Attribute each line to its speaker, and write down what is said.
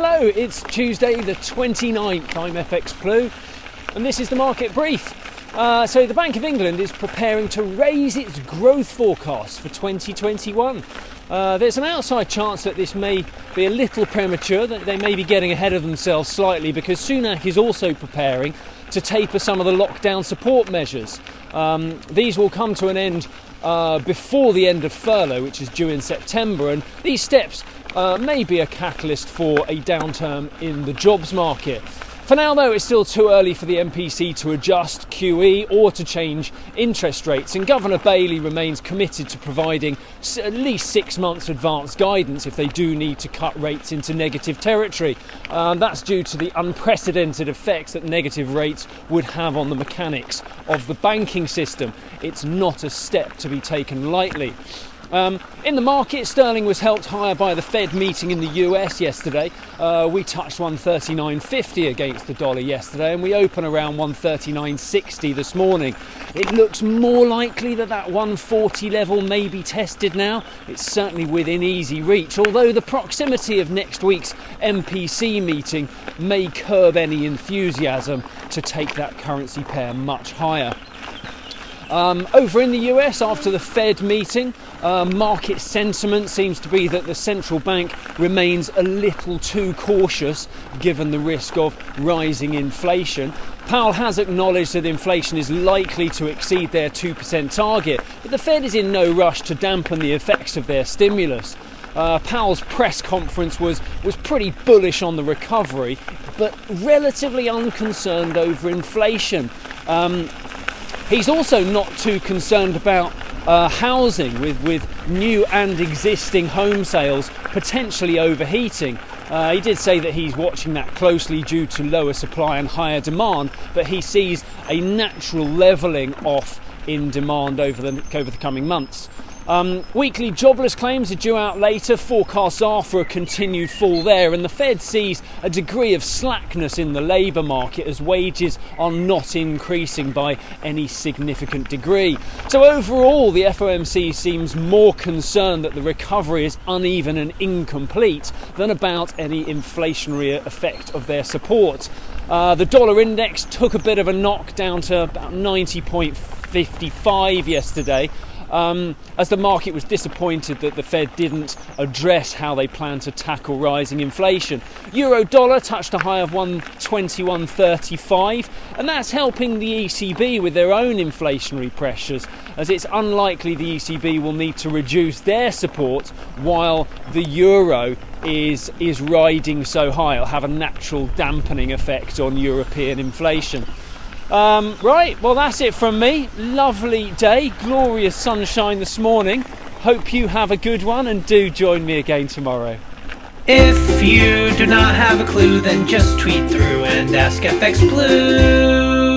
Speaker 1: Hello, it's Tuesday the 29th, I'm FX Blue, and this is the market brief. So the Bank of England is preparing to raise its growth forecast for 2021. There's an outside chance that this may be a little premature, that they may be getting ahead of themselves slightly, because Sunak is also preparing to taper some of the lockdown support measures. These will come to an end before the end of furlough, which is due in September, and these steps may be a catalyst for a downturn in the jobs market. For now, though, it's still too early for the MPC to adjust QE or to change interest rates, and Governor Bailey remains committed to providing at least 6 months advance guidance if they do need to cut rates into negative territory. That's due to the unprecedented effects that negative rates would have on the mechanics of the banking system. It's not a step to be taken lightly. In the market, sterling was helped higher by the Fed meeting in the US yesterday. We touched 139.50 against the dollar yesterday, and we open around 139.60 this morning. It looks more likely that 140 level may be tested now. It's certainly within easy reach, although the proximity of next week's MPC meeting may curb any enthusiasm to take that currency pair much higher. Over in the US, after the Fed meeting, market sentiment seems to be that the central bank remains a little too cautious given the risk of rising inflation. Powell has acknowledged that inflation is likely to exceed their 2% target, but the Fed is in no rush to dampen the effects of their stimulus. Powell's press conference was pretty bullish on the recovery, but relatively unconcerned over inflation. He's also not too concerned about housing, with new and existing home sales potentially overheating. He did say that he's watching that closely due to lower supply and higher demand, but he sees a natural levelling off in demand over the coming months. Weekly jobless claims are due out later. Forecasts are for a continued fall there, and the Fed sees a degree of slackness in the labour market as wages are not increasing by any significant degree. So overall, the FOMC seems more concerned that the recovery is uneven and incomplete than about any inflationary effect of their support. The dollar index took a bit of a knock down to about 90.55 yesterday. As the market was disappointed that the Fed didn't address how they plan to tackle rising inflation. Euro dollar touched a high of 121.35, and that's helping the ECB with their own inflationary pressures, as it's unlikely the ECB will need to reduce their support while the euro is riding so high. It'll have a natural dampening effect on European inflation. Right, well, that's it from me. Lovely day, glorious sunshine this morning. Hope you have a good one, and do join me again tomorrow.
Speaker 2: If you do not have a clue, then just tweet through and ask FX Blue.